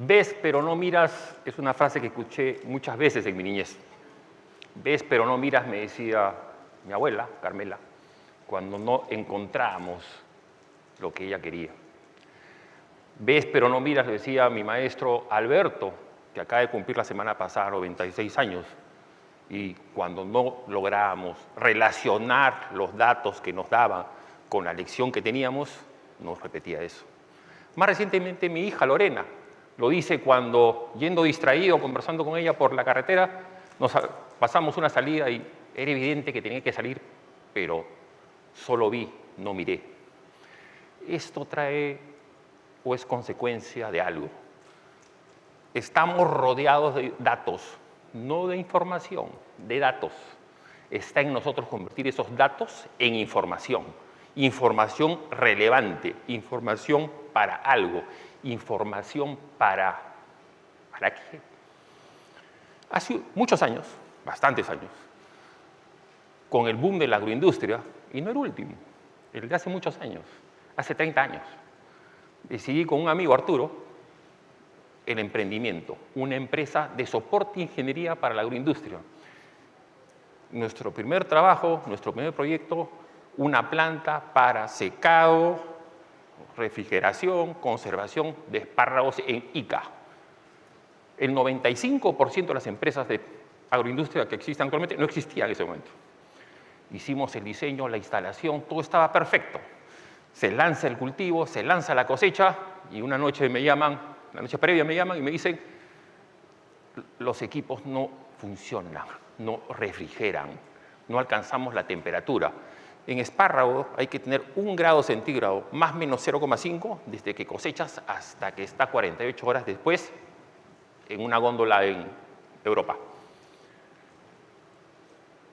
Ves pero no miras es una frase que escuché muchas veces en mi niñez. Ves pero no miras, me decía mi abuela, Carmela, cuando no encontrábamos lo que ella quería. Ves pero no miras, le decía mi maestro Alberto, que acaba de cumplir la semana pasada 96 años, y cuando no lográbamos relacionar los datos que nos daban con la lección que teníamos, nos repetía eso. Más recientemente mi hija Lorena lo dice cuando, yendo distraído, conversando con ella por la carretera, nos pasamos una salida y era evidente que tenía que salir, pero solo vi, no miré. Esto trae o es consecuencia de algo. Estamos rodeados de datos, no de información, de datos. Está en nosotros convertir esos datos en información. Información relevante, información para algo, información ¿para qué? Hace muchos años, bastantes años, con el boom de la agroindustria, y no el último, el de hace muchos años, hace 30 años, decidí con un amigo, Arturo, el emprendimiento, una empresa de soporte e ingeniería para la agroindustria. Nuestro primer trabajo, nuestro primer proyecto, una planta para secado, refrigeración, conservación de espárragos en Ica. El 95% de las empresas de agroindustria que existen actualmente no existían en ese momento. Hicimos el diseño, la instalación, todo estaba perfecto. Se lanza el cultivo, se lanza la cosecha y una noche me llaman, la noche previa me llaman y me dicen los equipos no funcionan, no refrigeran, no alcanzamos la temperatura. En espárrago hay que tener 1 grado centígrado más o menos 0,5 desde que cosechas hasta que está 48 horas después en una góndola en Europa.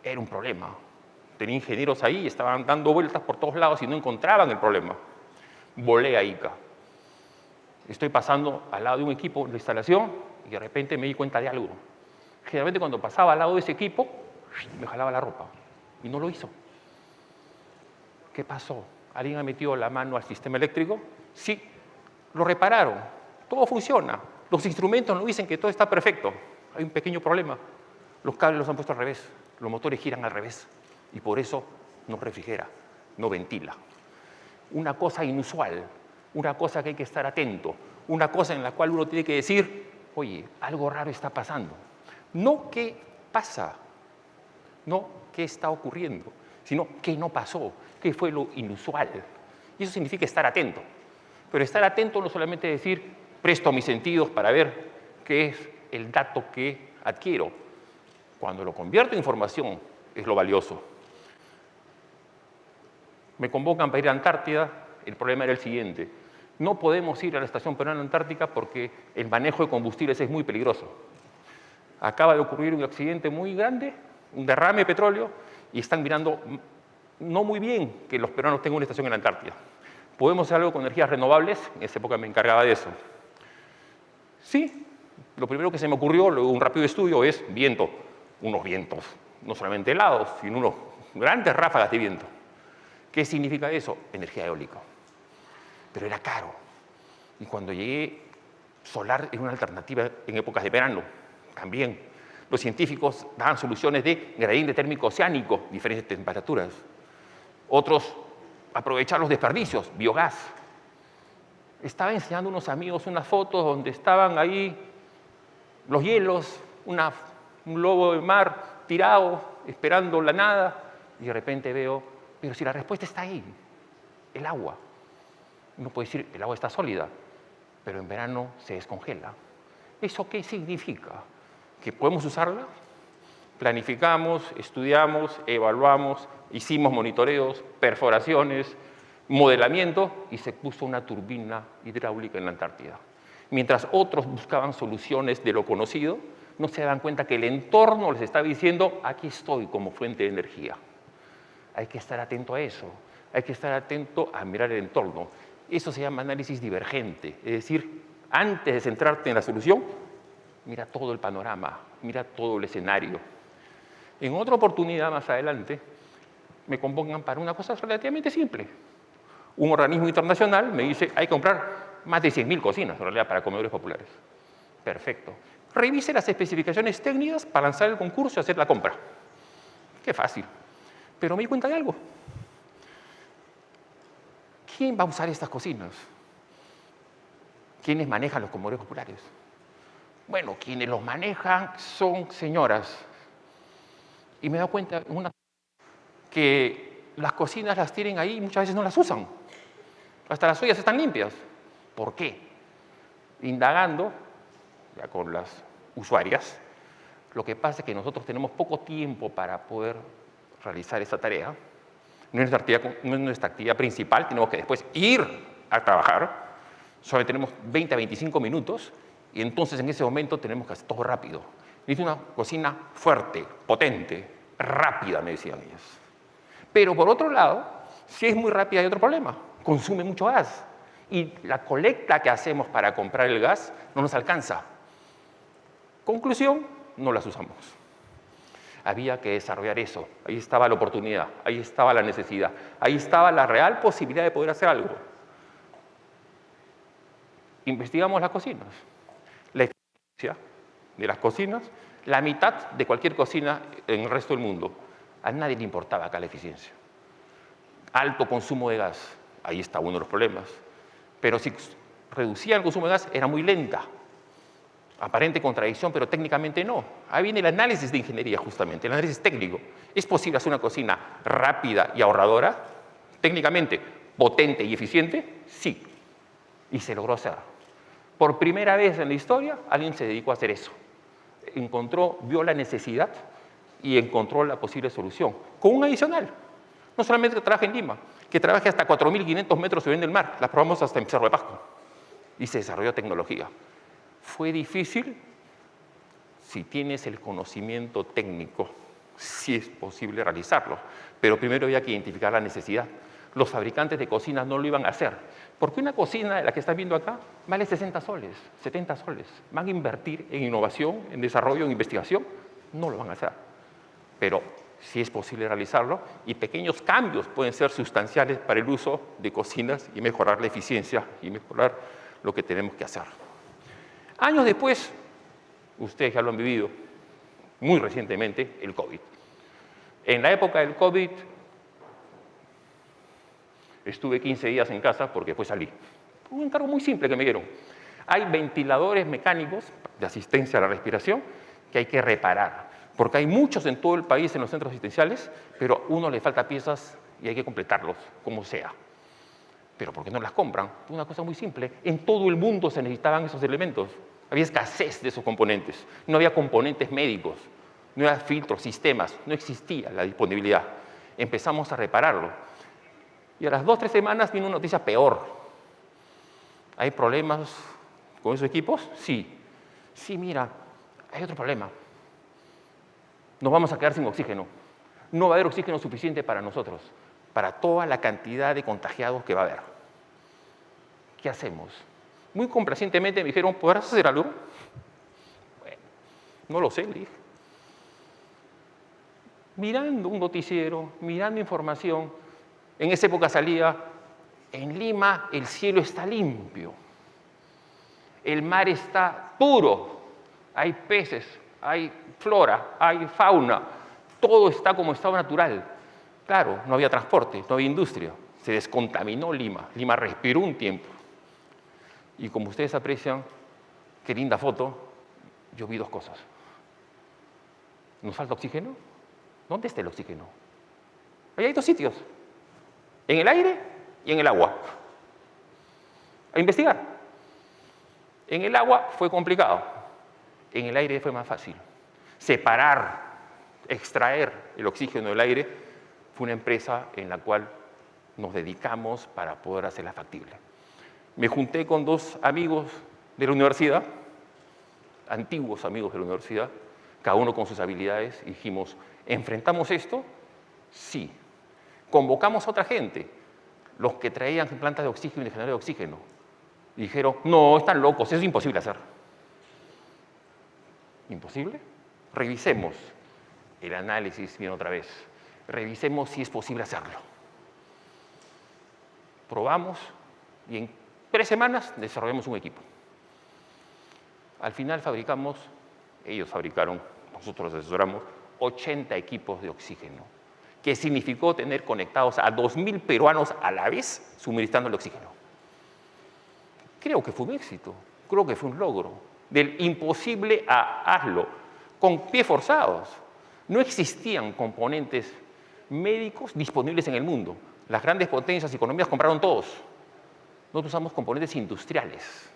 Era un problema. Tenía ingenieros ahí y estaban dando vueltas por todos lados y no encontraban el problema. Volé a Ica. Estoy pasando al lado de un equipo de instalación y de repente me di cuenta de algo. Generalmente cuando pasaba al lado de ese equipo, me jalaba la ropa y no lo hizo. ¿Qué pasó? ¿Alguien ha metido la mano al sistema eléctrico? Sí, lo repararon, todo funciona. Los instrumentos nos dicen que todo está perfecto. Hay un pequeño problema. Los cables los han puesto al revés, los motores giran al revés y por eso no refrigera, no ventila. Una cosa inusual, una cosa que hay que estar atento, una cosa en la cual uno tiene que decir, oye, algo raro está pasando. No qué pasa, no qué está ocurriendo, sino qué no pasó, qué fue lo inusual. Y eso significa estar atento. Pero estar atento no solamente decir, presto mis sentidos para ver qué es el dato que adquiero. Cuando lo convierto en información, es lo valioso. Me convocan para ir a Antártida, el problema era el siguiente. No podemos ir a la Estación Peruana Antártica porque el manejo de combustibles es muy peligroso. Acaba de ocurrir un accidente muy grande, un derrame de petróleo, y están mirando no muy bien que los peruanos tengan una estación en la Antártida. ¿Podemos hacer algo con energías renovables? En esa época me encargaba de eso. Sí, lo primero que se me ocurrió, luego un rápido estudio, es viento. Unos vientos, no solamente helados, sino unos grandes ráfagas de viento. ¿Qué significa eso? Energía eólica. Pero era caro. Y cuando llegué, solar era una alternativa en épocas de verano, también. Los científicos daban soluciones de gradiente térmico oceánico, diferentes temperaturas. Otros, aprovechar los desperdicios, biogás. Estaba enseñando a unos amigos unas fotos donde estaban ahí los hielos, un lobo de mar tirado, esperando la nada, y de repente veo, pero si la respuesta está ahí, el agua. Uno puede decir, el agua está sólida, pero en verano se descongela. ¿Eso qué significa? ¿Que podemos usarla? Planificamos, estudiamos, evaluamos, hicimos monitoreos, perforaciones, modelamiento y se puso una turbina hidráulica en la Antártida. Mientras otros buscaban soluciones de lo conocido, no se dan cuenta que el entorno les está diciendo, aquí estoy como fuente de energía. Hay que estar atento a eso, hay que estar atento a mirar el entorno. Eso se llama análisis divergente, es decir, antes de centrarte en la solución, mira todo el panorama, mira todo el escenario. En otra oportunidad más adelante, me convocan para una cosa relativamente simple. Un organismo internacional me dice, hay que comprar más de 100.000 cocinas, en realidad, para comedores populares. Perfecto. Revise las especificaciones técnicas para lanzar el concurso y hacer la compra. Qué fácil. Pero me di cuenta de algo. ¿Quién va a usar estas cocinas? ¿Quiénes manejan los comedores populares? Bueno, quienes los manejan son señoras. Y me he dado cuenta que las cocinas las tienen ahí y muchas veces no las usan. Hasta las ollas están limpias. ¿Por qué? Indagando ya con las usuarias, lo que pasa es que nosotros tenemos poco tiempo para poder realizar esa tarea. No es nuestra actividad principal, tenemos que después ir a trabajar. Solo tenemos 20 a 25 minutos y entonces en ese momento tenemos que hacer todo rápido. Necesito una cocina fuerte, potente, rápida, me decían ellas. Pero por otro lado, si es muy rápida hay otro problema, consume mucho gas. Y la colecta que hacemos para comprar el gas no nos alcanza. Conclusión, no las usamos. Había que desarrollar eso. Ahí estaba la oportunidad, ahí estaba la necesidad, ahí estaba la real posibilidad de poder hacer algo. Investigamos las cocinas. La eficiencia de las cocinas, la mitad de cualquier cocina en el resto del mundo. A nadie le importaba acá la eficiencia. Alto consumo de gas, ahí está uno de los problemas. Pero si reducía el consumo de gas, era muy lenta. Aparente contradicción, pero técnicamente no. Ahí viene el análisis de ingeniería, justamente, el análisis técnico. ¿Es posible hacer una cocina rápida y ahorradora? Técnicamente, potente y eficiente, sí. Y se logró hacer. Por primera vez en la historia, alguien se dedicó a hacer eso. Vio la necesidad y encontró la posible solución. Con un adicional. No solamente que trabaje en Lima, que trabaje hasta 4.500 metros sobre el mar. Las probamos hasta en Cerro de Pasco. Y se desarrolló tecnología. Fue difícil si tienes el conocimiento técnico, sí es posible realizarlo, pero primero había que identificar la necesidad. Los fabricantes de cocinas no lo iban a hacer, porque una cocina de la que estás viendo acá vale 60 soles, 70 soles. ¿Van a invertir en innovación, en desarrollo, en investigación? No lo van a hacer, pero sí es posible realizarlo y pequeños cambios pueden ser sustanciales para el uso de cocinas y mejorar la eficiencia y mejorar lo que tenemos que hacer. Años después, ustedes ya lo han vivido muy recientemente, el COVID. En la época del COVID, estuve 15 días en casa porque después salí. Un encargo muy simple que me dieron. Hay ventiladores mecánicos de asistencia a la respiración que hay que reparar, porque hay muchos en todo el país en los centros asistenciales, pero a uno le falta piezas y hay que completarlos, como sea. ¿Pero por qué no las compran? Una cosa muy simple. En todo el mundo se necesitaban esos elementos. Había escasez de esos componentes. No había componentes médicos, no había filtros, sistemas, no existía la disponibilidad. Empezamos a repararlo. Y a las 2 o 3 semanas vino una noticia peor. ¿Hay problemas con esos equipos? Sí. Sí, mira, hay otro problema. Nos vamos a quedar sin oxígeno. No va a haber oxígeno suficiente para nosotros, para toda la cantidad de contagiados que va a haber. ¿Qué hacemos? Muy complacientemente me dijeron, ¿podrás hacer algo? Bueno, no lo sé, le dije. Mirando un noticiero, mirando información, en esa época salía, en Lima el cielo está limpio, el mar está puro, hay peces, hay flora, hay fauna, todo está como estado natural. Claro, no había transporte, no había industria, se descontaminó Lima, Lima respiró un tiempo. Y como ustedes aprecian, qué linda foto, yo vi 2 cosas. ¿Nos falta oxígeno? ¿Dónde está el oxígeno? Ahí hay 2 sitios, en el aire y en el agua. A investigar. En el agua fue complicado, en el aire fue más fácil. Separar, extraer el oxígeno del aire fue una empresa en la cual nos dedicamos para poder hacerla factible. Me junté con 2 amigos de la universidad, antiguos amigos de la universidad, cada uno con sus habilidades, y dijimos, ¿enfrentamos esto? Sí. Convocamos a otra gente, los que traían plantas de oxígeno y generadores de oxígeno, y dijeron, no, están locos, eso es imposible hacer. ¿Imposible? Revisemos el análisis bien otra vez. Revisemos si es posible hacerlo. Probamos y en 3 semanas desarrollamos un equipo. Al final fabricamos, ellos fabricaron, nosotros los asesoramos, 80 equipos de oxígeno, que significó tener conectados a 2.000 peruanos a la vez suministrando el oxígeno. Creo que fue un éxito, creo que fue un logro. Del imposible a hazlo, con pies forzados. No existían componentes médicos disponibles en el mundo. Las grandes potencias y economías compraron todos. Nosotros usamos componentes industriales.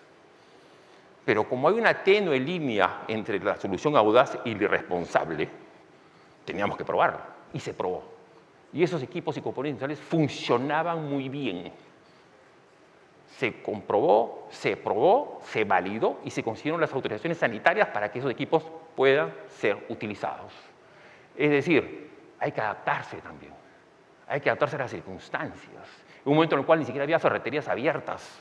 Pero como hay una tenue línea entre la solución audaz y la irresponsable, teníamos que probarlo. Y se probó. Y esos equipos y componentes industriales funcionaban muy bien. Se comprobó, se probó, se validó y se consiguieron las autorizaciones sanitarias para que esos equipos puedan ser utilizados. Es decir, hay que adaptarse también. Hay que adaptarse a las circunstancias. En un momento en el cual ni siquiera había ferreterías abiertas,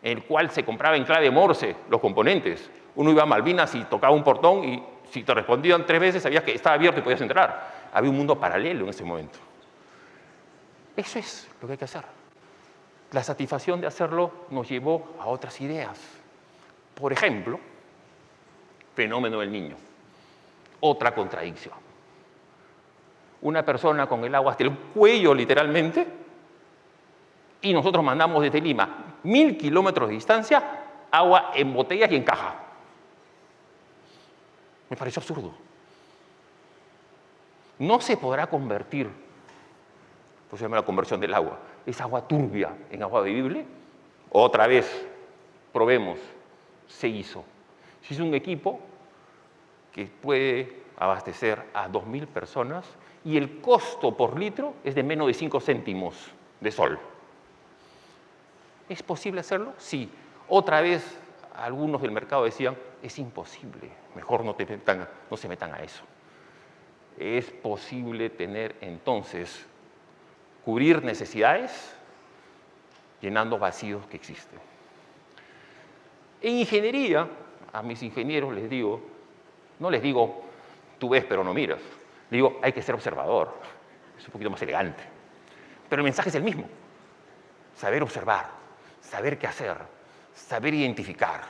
en el cual se compraba en clave Morse los componentes. Uno iba a Malvinas y tocaba un portón y si te respondían 3 veces sabías que estaba abierto y podías entrar. Había un mundo paralelo en ese momento. Eso es lo que hay que hacer. La satisfacción de hacerlo nos llevó a otras ideas. Por ejemplo, fenómeno del niño. Otra contradicción. Una persona con el agua hasta el cuello, literalmente, y nosotros mandamos desde Lima, 1000 kilómetros de distancia, agua en botellas y en caja. Me pareció absurdo. No se podrá convertir, pues se llama la conversión del agua, es agua turbia en agua bebible. Otra vez, probemos, se hizo. Se hizo un equipo que puede abastecer a 2.000 personas y el costo por litro es de menos de 5 céntimos de sol. ¿Es posible hacerlo? Sí. Otra vez, algunos del mercado decían, es imposible, mejor no se metan a eso. Es posible tener entonces, cubrir necesidades llenando vacíos que existen. En ingeniería, a mis ingenieros les digo, no les digo, tú ves pero no miras. Les digo, hay que ser observador. Es un poquito más elegante. Pero el mensaje es el mismo. Saber observar, saber qué hacer, saber identificar.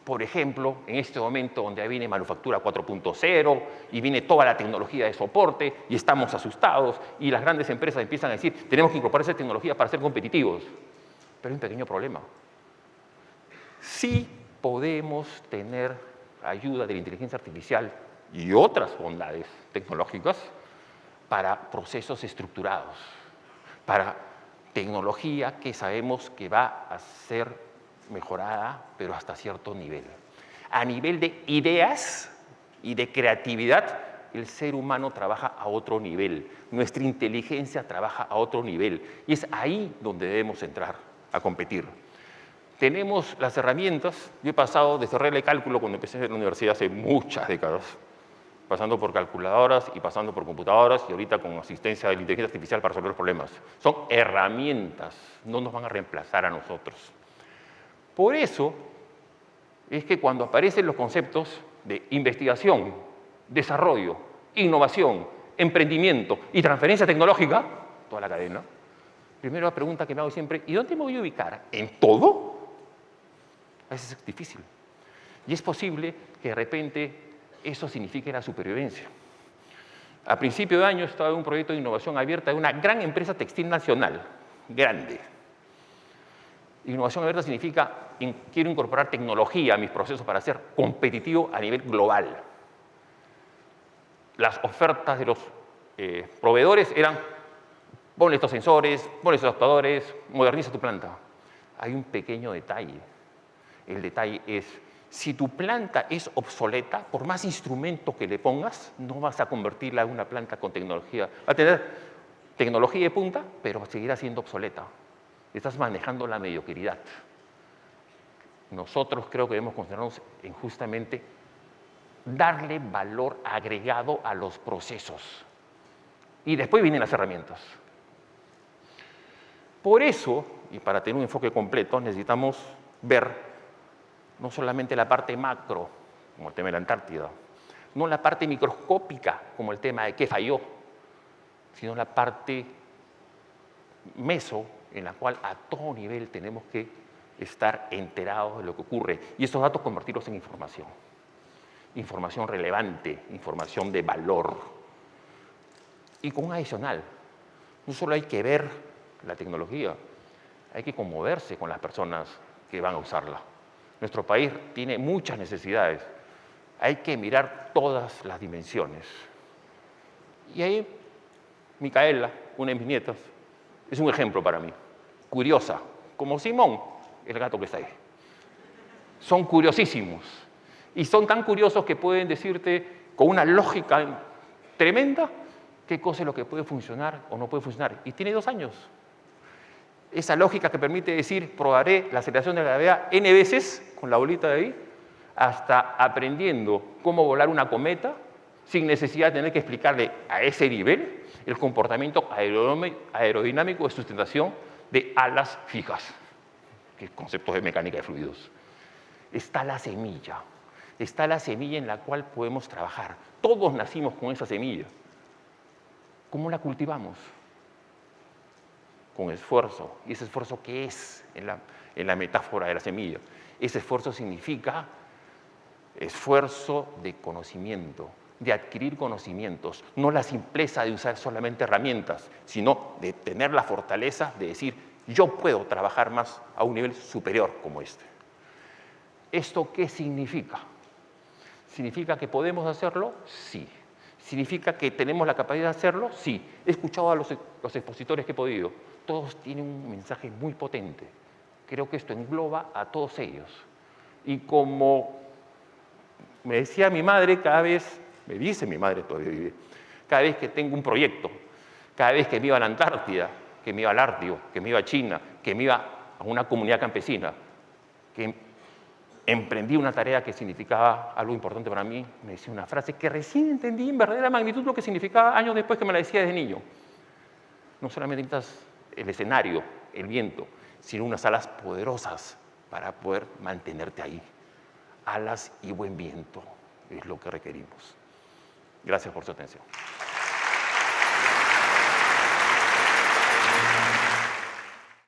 Por ejemplo, en este momento donde viene manufactura 4.0 y viene toda la tecnología de soporte y estamos asustados y las grandes empresas empiezan a decir tenemos que incorporar esa tecnología para ser competitivos. Pero hay un pequeño problema. Sí podemos tener ayuda de la inteligencia artificial y otras bondades tecnológicas para procesos estructurados, para tecnología que sabemos que va a ser mejorada, pero hasta cierto nivel. A nivel de ideas y de creatividad, el ser humano trabaja a otro nivel, nuestra inteligencia trabaja a otro nivel y es ahí donde debemos entrar a competir. Tenemos las herramientas, yo he pasado desde regla de cálculo cuando empecé en la universidad hace muchas décadas, pasando por calculadoras y pasando por computadoras y ahorita con asistencia de la inteligencia artificial para resolver problemas. Son herramientas, no nos van a reemplazar a nosotros. Por eso es que cuando aparecen los conceptos de investigación, desarrollo, innovación, emprendimiento y transferencia tecnológica, toda la cadena, primero la pregunta que me hago siempre, ¿y dónde me voy a ubicar? ¿En todo? A veces es difícil. Y es posible que de repente eso signifique la supervivencia. A principio de año estaba en un proyecto de innovación abierta de una gran empresa textil nacional, grande. Innovación abierta significa quiero incorporar tecnología a mis procesos para ser competitivo a nivel global. Las ofertas de los proveedores eran ponle estos sensores, ponle estos adaptadores, moderniza tu planta. Hay un pequeño detalle. El detalle es, si tu planta es obsoleta, por más instrumento que le pongas, no vas a convertirla en una planta con tecnología. Va a tener tecnología de punta, pero seguirá siendo obsoleta. Estás manejando la mediocridad. Nosotros creo que debemos concentrarnos en justamente darle valor agregado a los procesos. Y después vienen las herramientas. Por eso, y para tener un enfoque completo, necesitamos ver no solamente la parte macro, como el tema de la Antártida, no la parte microscópica, como el tema de qué falló, sino la parte meso, en la cual a todo nivel tenemos que estar enterados de lo que ocurre y estos datos convertirlos en información. Información relevante, información de valor. Y con un adicional, no solo hay que ver la tecnología, hay que conmoverse con las personas que van a usarla. Nuestro país tiene muchas necesidades. Hay que mirar todas las dimensiones. Y ahí, Micaela, una de mis nietas, es un ejemplo para mí. Curiosa, como Simón, el gato que está ahí. Son curiosísimos. Y son tan curiosos que pueden decirte con una lógica tremenda qué cosa es lo que puede funcionar o no puede funcionar. Y tiene 2 años. Esa lógica que permite decir, probaré la aceleración de la gravedad N veces con la bolita de ahí, hasta aprendiendo cómo volar una cometa sin necesidad de tener que explicarle a ese nivel el comportamiento aerodinámico de sustentación de alas fijas, que es conceptos de mecánica de fluidos. Está la semilla en la cual podemos trabajar. Todos nacimos con esa semilla. ¿Cómo la cultivamos? Con esfuerzo. ¿Y ese esfuerzo qué es en la metáfora de la semilla? Ese esfuerzo significa esfuerzo de conocimiento, de adquirir conocimientos, no la simpleza de usar solamente herramientas, sino de tener la fortaleza de decir, yo puedo trabajar más a un nivel superior como este. ¿Esto qué significa? ¿Significa que podemos hacerlo? Sí. ¿Significa que tenemos la capacidad de hacerlo? Sí. He escuchado a los expositores que he podido. Todos tienen un mensaje muy potente. Creo que esto engloba a todos ellos. Y como me decía mi madre cada vez, me dice mi madre todavía vive, cada vez que tengo un proyecto, cada vez que me iba a la Antártida, que me iba al Ártico, que me iba a China, que me iba a una comunidad campesina, que emprendí una tarea que significaba algo importante para mí, me decía una frase que recién entendí en verdadera magnitud lo que significaba años después que me la decía desde niño. No solamente necesitas el escenario, el viento, sino unas alas poderosas para poder mantenerte ahí. Alas y buen viento es lo que requerimos. Gracias por su atención.